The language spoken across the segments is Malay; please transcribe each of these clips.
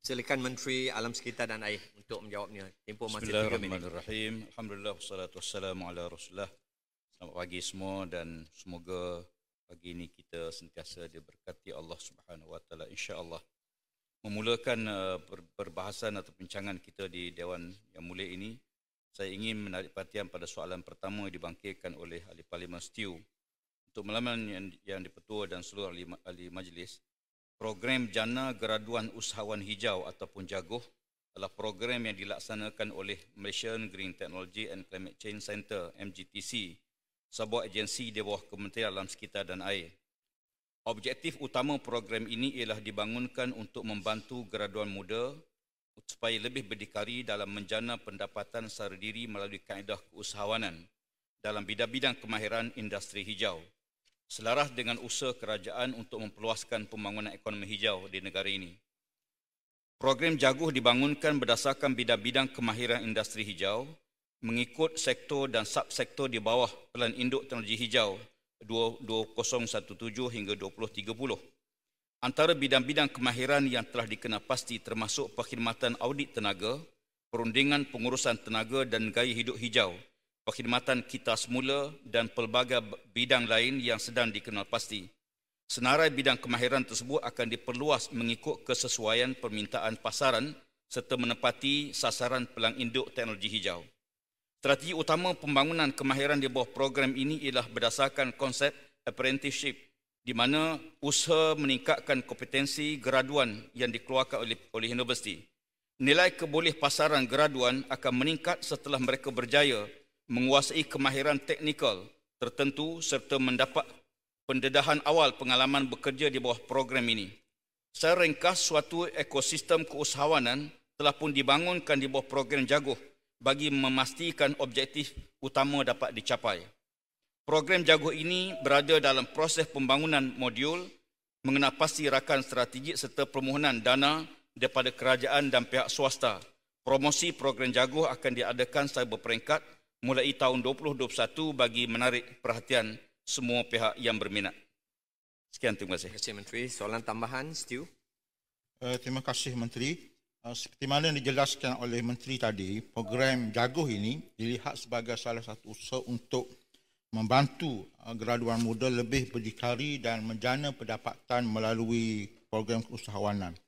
Silakan Menteri Alam Sekitar dan Air untuk menjawabnya. Tempoh masa 3 minit. Bismillahirrahmanirrahim. Alhamdulillah wassalatu wassalamu ala Rasulullah. Selamat pagi semua dan semoga pagi ini kita sentiasa diberkati Allah Subhanahu wa taala insya-Allah. Memulakan perbahasan atau perbincangan kita di Dewan Yang Mulia ini, saya ingin menarik perhatian pada soalan pertama yang dibangkitkan oleh Ahli Parlimen Stew. Untuk makluman yang dipertua dan seluruh ahli majlis, program Jana Graduan Usahawan Hijau ataupun JAGOH adalah program yang dilaksanakan oleh Malaysian Green Technology and Climate Change Centre MGTC, sebuah agensi di bawah Kementerian Alam Sekitar dan Air. Objektif utama program ini ialah dibangunkan untuk membantu graduan muda supaya lebih berdikari dalam menjana pendapatan secara diri melalui kaedah keusahawanan dalam bidang-bidang kemahiran industri hijau, selaras dengan usaha kerajaan untuk memperluaskan pembangunan ekonomi hijau di negara ini. Program JAGOH dibangunkan berdasarkan bidang-bidang kemahiran industri hijau mengikut sektor dan subsektor di bawah Pelan Induk Teknologi Hijau 2017 hingga 2030. Antara bidang-bidang kemahiran yang telah dikenal pasti termasuk perkhidmatan audit tenaga, perundingan pengurusan tenaga dan gaya hidup hijau, perkhidmatan kita semula dan pelbagai bidang lain yang sedang dikenal pasti. Senarai bidang kemahiran tersebut akan diperluas mengikut kesesuaian permintaan pasaran serta menepati sasaran Pelan Induk Teknologi Hijau. Strategi utama pembangunan kemahiran di bawah program ini ialah berdasarkan konsep apprenticeship, di mana usaha meningkatkan kompetensi graduan yang dikeluarkan oleh universiti. Nilai kebolehpasaran graduan akan meningkat setelah mereka berjaya menguasai kemahiran teknikal tertentu serta mendapat pendedahan awal pengalaman bekerja di bawah program ini. Secara ringkas, suatu ekosistem keusahawanan telah pun dibangunkan di bawah program JAGOH bagi memastikan objektif utama dapat dicapai. Program JAGOH ini berada dalam proses pembangunan modul mengenal pasti rakan strategik serta permohonan dana daripada kerajaan dan pihak swasta. Promosi program JAGOH akan diadakan secara berperingkat mulai tahun 2021 bagi menarik perhatian semua pihak yang berminat. Sekian, terima kasih. Terima kasih Menteri. Soalan tambahan, Stew. Terima kasih Menteri. Seperti mana yang dijelaskan oleh Menteri tadi, program JAGOH ini dilihat sebagai salah satu usaha untuk membantu graduan muda lebih berdikari dan menjana pendapatan melalui program keusahawanan.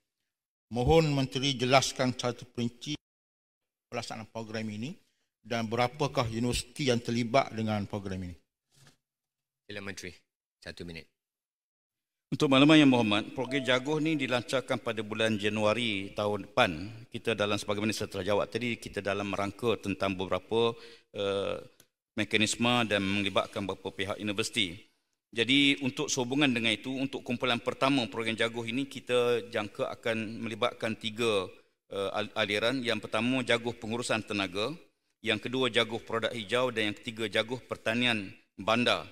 Mohon Menteri jelaskan secara terperinci pelaksanaan program ini dan berapakah universiti yang terlibat dengan program ini. Sila Menteri, 1 minit. Untuk makluman yang berhormat, program JAGOH ini dilancarkan pada bulan Januari tahun depan. Kita dalam sebagaimana saya telah jawab tadi, kita dalam rangka tentang beberapa mekanisme dan melibatkan beberapa pihak universiti. Jadi untuk sehubungan dengan itu, untuk kumpulan pertama program JAGOH ini kita jangka akan melibatkan 3 aliran. Yang pertama JAGOH pengurusan tenaga, yang kedua JAGOH produk hijau dan yang ketiga JAGOH pertanian bandar.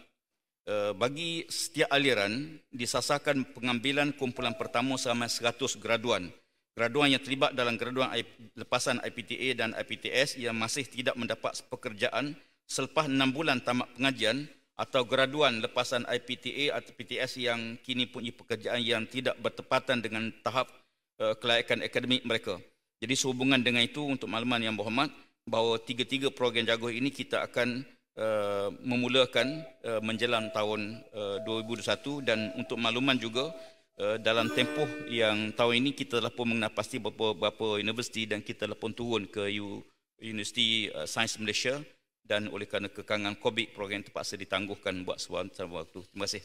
Bagi setiap aliran disasarkan pengambilan kumpulan pertama selama 100 graduan. Graduan yang terlibat dalam graduan lepasan IPTA dan IPTS yang masih tidak mendapat pekerjaan selepas 6 bulan tamat pengajian, atau graduan lepasan IPTA atau PTS yang kini punya pekerjaan yang tidak bertepatan dengan tahap kelayakan akademik mereka. Jadi sehubungan dengan itu, untuk makluman yang berhormat, bahawa 3 program JAGOH ini kita akan memulakan menjelang tahun 2021, dan untuk makluman juga dalam tempoh yang tahun ini kita telah pun mengenal pasti beberapa universiti dan kita telah pun turun ke Universiti Sains Malaysia, dan oleh kerana kekangan COVID program terpaksa ditangguhkan buat sebuah waktu. Terima kasih.